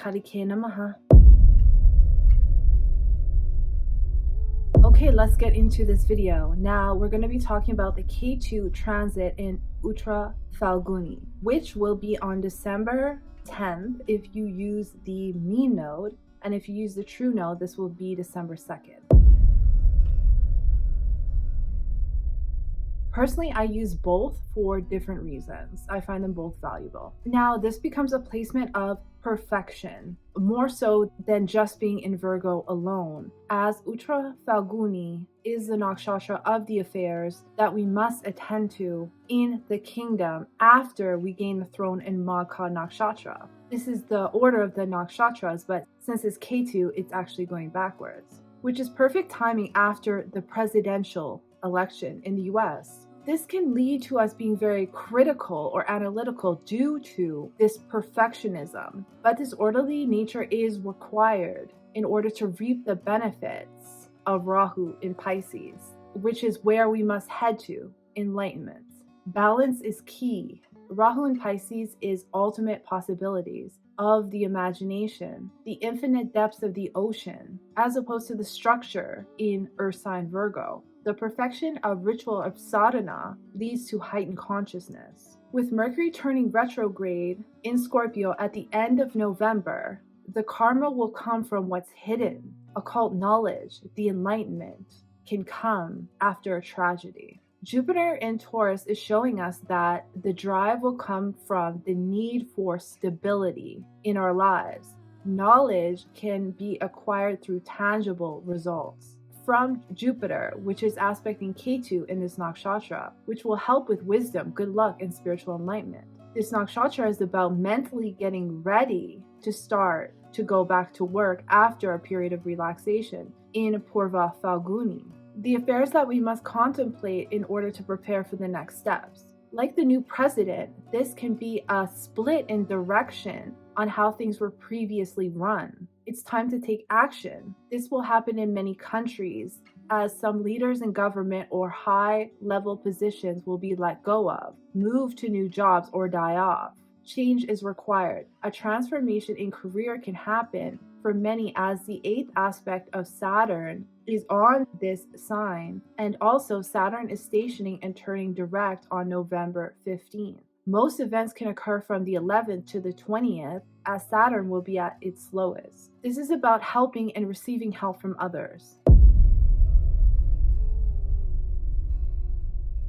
Kalike Namaha. Okay, let's get into this video. Now we're going to be talking about the Ketu transit in Uttara Phalguni, which will be on December 10th if you use the mean node, and if you use the true node, this will be December 2nd. Personally, I use both for different reasons. I find them both valuable. Now, this becomes a placement of perfection, more so than just being in Virgo alone, as Uttara Phalguni is the nakshatra of the affairs that we must attend to in the kingdom after we gain the throne in Magha nakshatra. This is the order of the nakshatras, but since it's Ketu, it's actually going backwards, which is perfect timing after the presidential election in the US. This can lead to us being very critical or analytical due to this perfectionism, but this orderly nature is required in order to reap the benefits of Rahu in Pisces, which is where we must head to, enlightenment. Balance is key. Rahu in Pisces is ultimate possibilities of the imagination, the infinite depths of the ocean, as opposed to the structure in Earth sign Virgo. The perfection of ritual of sadhana leads to heightened consciousness. With Mercury turning retrograde in Scorpio at the end of November, the karma will come from what's hidden. Occult knowledge, the enlightenment, can come after a tragedy. Jupiter in Taurus is showing us that the drive will come from the need for stability in our lives. Knowledge can be acquired through tangible results from Jupiter, which is aspecting Ketu in this nakshatra, which will help with wisdom, good luck, and spiritual enlightenment. This nakshatra is about mentally getting ready to start to go back to work after a period of relaxation in Purva Phalguni. The affairs that we must contemplate in order to prepare for the next steps. Like the new president, this can be a split in direction on how things were previously run. It's time to take action. This will happen in many countries as some leaders in government or high-level positions will be let go of, move to new jobs, or die off. Change is required. A transformation in career can happen for many as the 8th aspect of Saturn is on this sign, and also Saturn is stationing and turning direct on November 15th. Most events can occur from the 11th to the 20th as Saturn will be at its slowest. This is about helping and receiving help from others.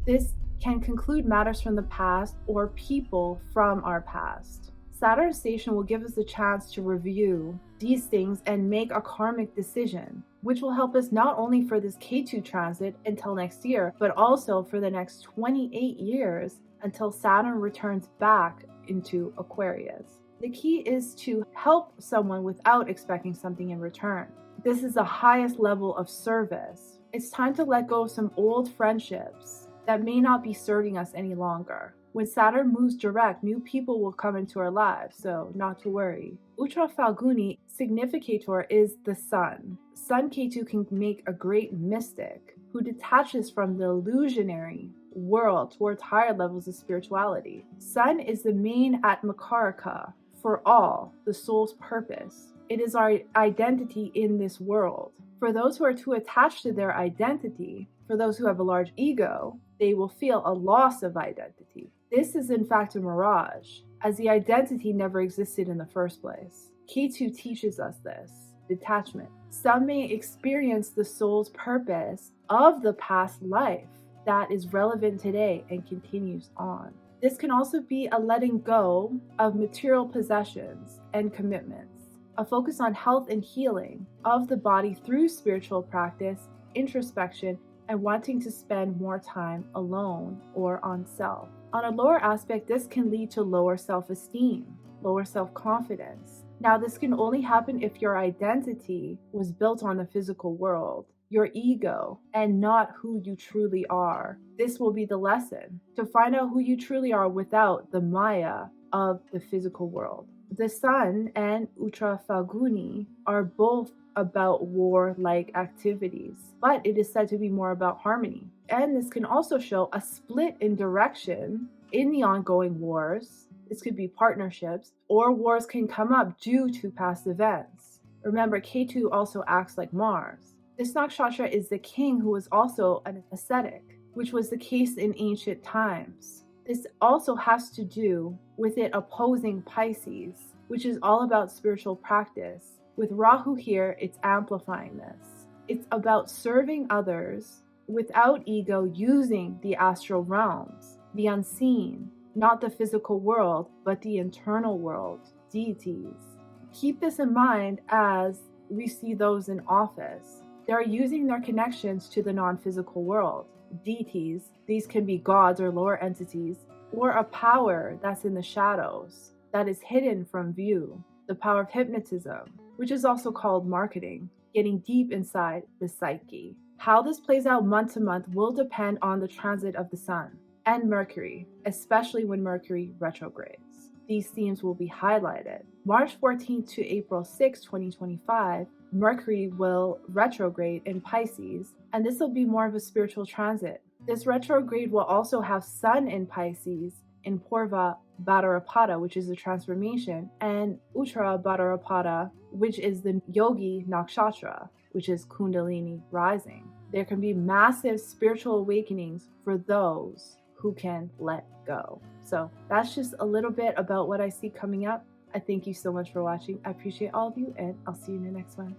This can conclude matters from the past or people from our past. Saturn's station will give us a chance to review these things and make a karmic decision, which will help us not only for this Ketu transit until next year, but also for the next 28 years until Saturn returns back into Aquarius. The key is to help someone without expecting something in return. This is the highest level of service. It's time to let go of some old friendships that may not be serving us any longer. When Saturn moves direct, new people will come into our lives, so not to worry. Uttara Phalguni significator is the sun. Sun Ketu can make a great mystic who detaches from the illusionary world towards higher levels of spirituality. Sun is the main Atmakaraka for all, the soul's purpose. It is our identity in this world. For those who are too attached to their identity, for those who have a large ego, they will feel a loss of identity. This is in fact a mirage, as the identity never existed in the first place. Ketu teaches us this, detachment. Some may experience the soul's purpose of the past life that is relevant today and continues on. This can also be a letting go of material possessions and commitments, a focus on health and healing of the body through spiritual practice, introspection, and wanting to spend more time alone or on self. On a lower aspect, this can lead to lower self-esteem, lower self-confidence. Now, this can only happen if your identity was built on the physical world, your ego, and not who you truly are. This will be the lesson, to find out who you truly are without the Maya of the physical world. The Sun and Uttara Phalguni are both about war-like activities, but it is said to be more about harmony. And this can also show a split in direction in the ongoing wars This could be partnerships, or wars can come up due to past events. Remember, Ketu also acts like Mars. This nakshatra is the king who was also an ascetic, which was the case in ancient times. This also has to do with it opposing Pisces, which is all about spiritual practice. With Rahu here, it's amplifying this. It's about serving others without ego, using the astral realms, the unseen, not the physical world, but the internal world, deities. Keep this in mind as we see those in office. They are using their connections to the non-physical world. Deities, these can be gods or lower entities, or a power that's in the shadows, that is hidden from view. The power of hypnotism, which is also called marketing, getting deep inside the psyche. How this plays out month to month will depend on the transit of the sun and Mercury, especially when Mercury retrogrades. These themes will be highlighted. March 14th to April 6, 2025, Mercury will retrograde in Pisces, and this will be more of a spiritual transit. This retrograde will also have Sun in Pisces in Purva Bhadrapada, which is the transformation, and Uttara Bhadrapada, which is the Yogi Nakshatra, which is Kundalini rising. There can be massive spiritual awakenings for those who can let go. So that's just a little bit about what I see coming up. I thank you so much for watching. I appreciate all of you, and I'll see you in the next one.